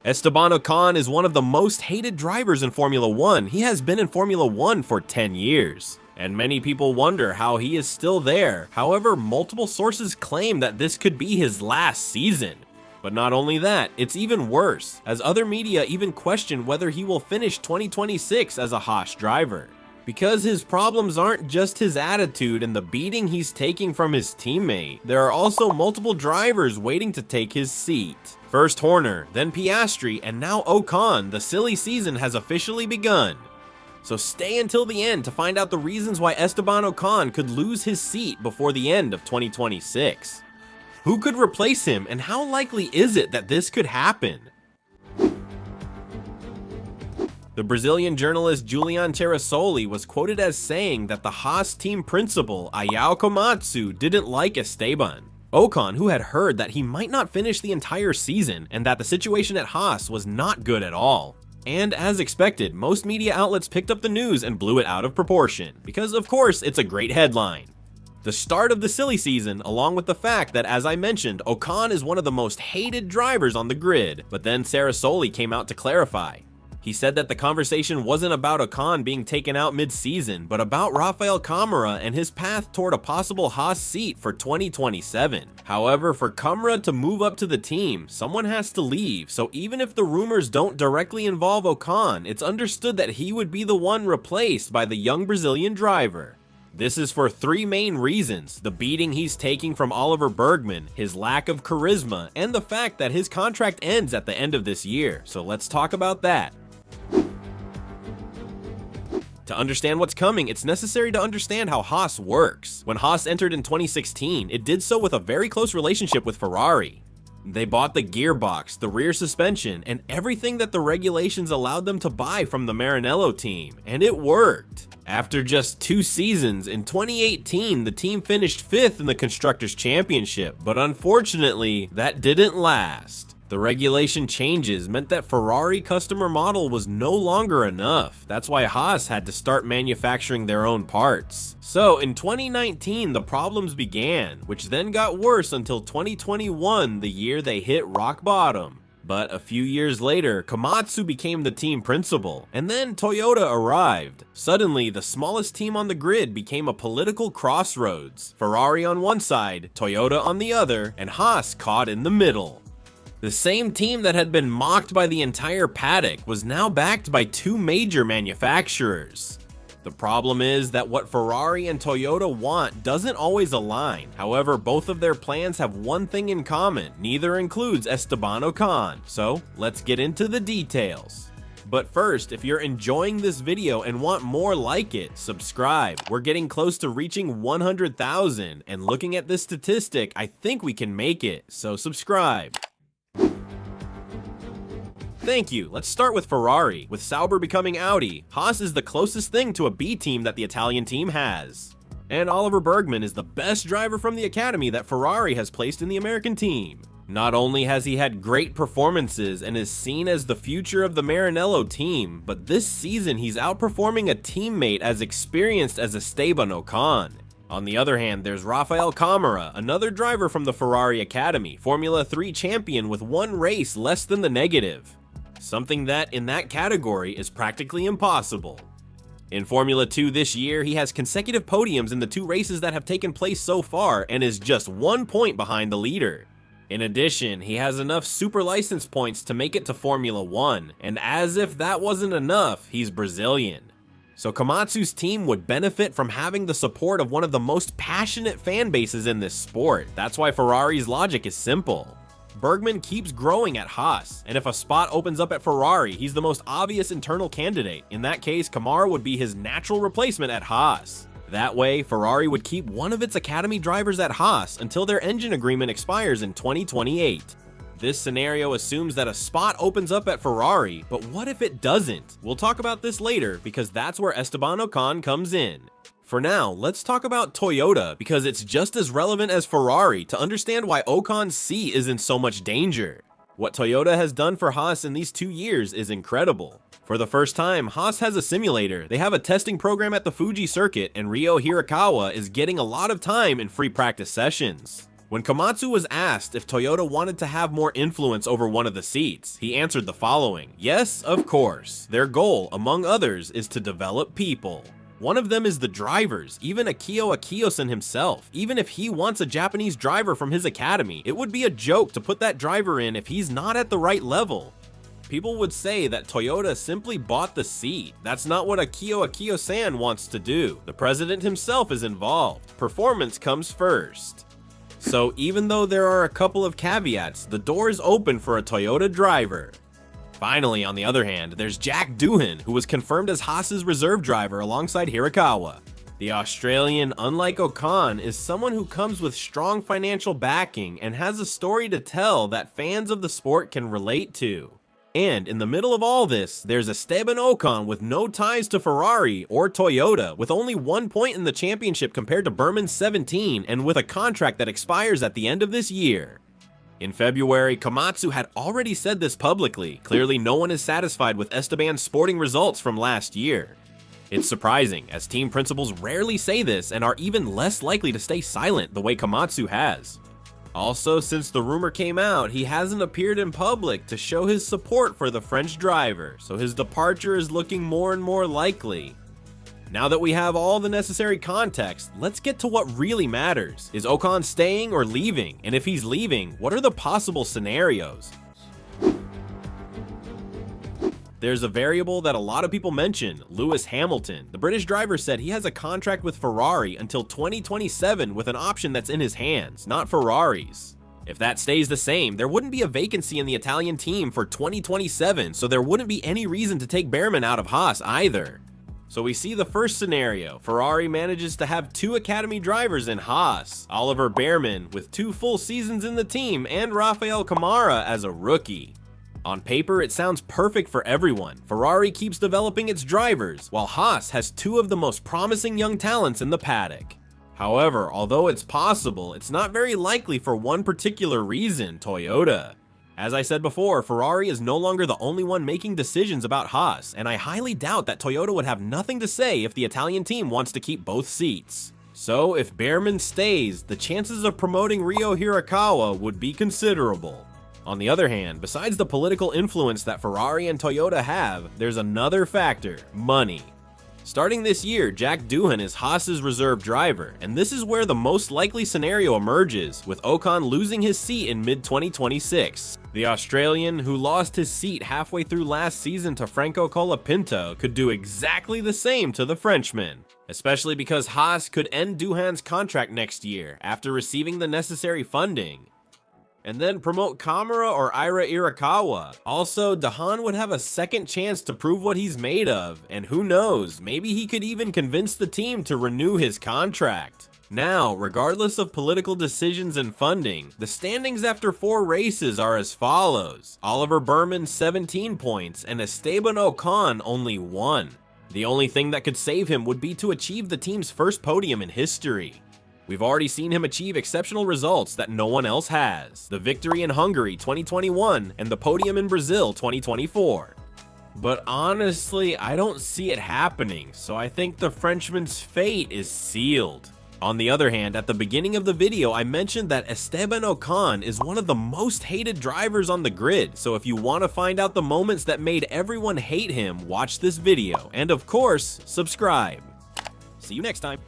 Esteban Ocon is one of the most hated drivers in Formula 1. He has been in Formula 1 for 10 years. And many people wonder how he is still there. However, multiple sources claim that this could be his last season. But not only that, it's even worse, as other media even question whether he will finish 2026 as a Haas driver. Because his problems aren't just his attitude and the beating he's taking from his teammate, there are also multiple drivers waiting to take his seat. First Horner, then Piastri, and now Ocon. The silly season has officially begun. So stay until the end to find out the reasons why Esteban Ocon could lose his seat before the end of 2026. Who could replace him, and how likely is it that this could happen? The Brazilian journalist Julian Terrasoli was quoted as saying that the Haas team principal, Ayao Komatsu, didn't like Esteban. Ocon, who had heard that he might not finish the entire season and that the situation at Haas was not good at all. And as expected, most media outlets picked up the news and blew it out of proportion, because of course it's a great headline. The start of the silly season, along with the fact that, as I mentioned, Ocon is one of the most hated drivers on the grid, but then Terrasoli came out to clarify. He said that the conversation wasn't about Ocon being taken out mid-season, but about Rafael Câmara and his path toward a possible Haas seat for 2027. However, for Câmara to move up to the team, someone has to leave, so even if the rumors don't directly involve Ocon, it's understood that he would be the one replaced by the young Brazilian driver. This is for three main reasons: the beating he's taking from Oliver Bergman, his lack of charisma, and the fact that his contract ends at the end of this year. So let's talk about that. To understand what's coming, it's necessary to understand how Haas works. When Haas entered in 2016, it did so with a very close relationship with Ferrari. They bought the gearbox, the rear suspension, and everything that the regulations allowed them to buy from the Maranello team, and it worked. After just 2 seasons, in 2018, the team finished 5th in the Constructors' Championship, but unfortunately, that didn't last. The regulation changes meant that Ferrari customer model was no longer enough. That's why Haas had to start manufacturing their own parts. So in 2019, the problems began, which then got worse until 2021, the year they hit rock bottom. But a few years later, Komatsu became the team principal, and then Toyota arrived. Suddenly, the smallest team on the grid became a political crossroads. Ferrari on one side, Toyota on the other, and Haas caught in the middle. The same team that had been mocked by the entire paddock was now backed by 2 major manufacturers. The problem is that what Ferrari and Toyota want doesn't always align. However, both of their plans have one thing in common: neither includes Esteban Ocon. So let's get into the details. But first, if you're enjoying this video and want more like it, subscribe. We're getting close to reaching 100,000, and looking at this statistic, I think we can make it, so subscribe. Thank you. Let's start with Ferrari. With Sauber becoming Audi, Haas is the closest thing to a B team that the Italian team has. And Oliver Bergman is the best driver from the academy that Ferrari has placed in the American team. Not only has he had great performances and is seen as the future of the Maranello team, but this season he's outperforming a teammate as experienced as Esteban Ocon. On the other hand, there's Rafael Câmara, another driver from the Ferrari Academy, Formula 3 champion with 1 race less than the negative. Something that, in that category, is practically impossible. In Formula 2 this year, he has consecutive podiums in the 2 races that have taken place so far and is just 1 point behind the leader. In addition, he has enough super license points to make it to Formula 1, and as if that wasn't enough, he's Brazilian. So Komatsu's team would benefit from having the support of one of the most passionate fan bases in this sport. That's why Ferrari's logic is simple. Bergman keeps growing at Haas, and if a spot opens up at Ferrari, he's the most obvious internal candidate. In that case, Câmara would be his natural replacement at Haas. That way, Ferrari would keep one of its academy drivers at Haas until their engine agreement expires in 2028. This scenario assumes that a spot opens up at Ferrari, but what if it doesn't? We'll talk about this later, because that's where Esteban Ocon comes in. For now, let's talk about Toyota, because it's just as relevant as Ferrari to understand why Ocon's seat is in so much danger. What Toyota has done for Haas in these 2 years is incredible. For the first time, Haas has a simulator. They have a testing program at the Fuji circuit, and Ryo Hirakawa is getting a lot of time in free practice sessions. When Komatsu was asked if Toyota wanted to have more influence over one of the seats, he answered the following: "Yes, of course. Their goal, among others, is to develop people. One of them is the drivers, even Akio Akiosen himself. Even if he wants a Japanese driver from his academy, it would be a joke to put that driver in if he's not at the right level." People would say that Toyota simply bought the seat. That's not what Akio Akio-san wants to do. The president himself is involved. Performance comes first. So even though there are a couple of caveats, the door is open for a Toyota driver. Finally, on the other hand, there's Jack Doohan, who was confirmed as Haas's reserve driver alongside Hirakawa. The Australian, unlike Ocon, is someone who comes with strong financial backing and has a story to tell that fans of the sport can relate to. And in the middle of all this, there's Esteban Ocon with no ties to Ferrari or Toyota, with only 1 point in the championship compared to Bearman's 17, and with a contract that expires at the end of this year. In February, Komatsu had already said this publicly. Clearly, no one is satisfied with Esteban's sporting results from last year. It's surprising, as team principals rarely say this and are even less likely to stay silent the way Komatsu has. Also, since the rumor came out, he hasn't appeared in public to show his support for the French driver, so his departure is looking more and more likely. Now that we have all the necessary context, let's get to what really matters. Is Ocon staying or leaving? And if he's leaving, what are the possible scenarios? There's a variable that a lot of people mention, Lewis Hamilton. The British driver said he has a contract with Ferrari until 2027 with an option that's in his hands, not Ferrari's. If that stays the same, there wouldn't be a vacancy in the Italian team for 2027, so there wouldn't be any reason to take Bearman out of Haas either. So we see the first scenario. Ferrari manages to have 2 academy drivers in Haas, Oliver Bearman with 2 full seasons in the team and Rafael Câmara as a rookie. On paper, it sounds perfect for everyone. Ferrari keeps developing its drivers, while Haas has 2 of the most promising young talents in the paddock. However, although it's possible, it's not very likely for one particular reason: Toyota. As I said before, Ferrari is no longer the only one making decisions about Haas, and I highly doubt that Toyota would have nothing to say if the Italian team wants to keep both seats. So if Bearman stays, the chances of promoting Ryo Hirakawa would be considerable. On the other hand, besides the political influence that Ferrari and Toyota have, there's another factor: money. Starting this year, Jack Doohan is Haas's reserve driver, and this is where the most likely scenario emerges, with Ocon losing his seat in mid-2026. The Australian, who lost his seat halfway through last season to Franco Colapinto, could do exactly the same to the Frenchman, especially because Haas could end Doohan's contract next year after receiving the necessary funding, and then promote Câmara or Ira Irakawa. Also, Doohan would have a second chance to prove what he's made of, and who knows, maybe he could even convince the team to renew his contract. Now, regardless of political decisions and funding, the standings after 4 races are as follows: Oliver Bearman 17 points and Esteban Ocon only 1. The only thing that could save him would be to achieve the team's first podium in history. We've already seen him achieve exceptional results that no one else has: the victory in Hungary 2021 and the podium in Brazil 2024. But honestly, I don't see it happening, so I think the Frenchman's fate is sealed. On the other hand, at the beginning of the video, I mentioned that Esteban Ocon is one of the most hated drivers on the grid, so if you want to find out the moments that made everyone hate him, watch this video, and of course, subscribe. See you next time.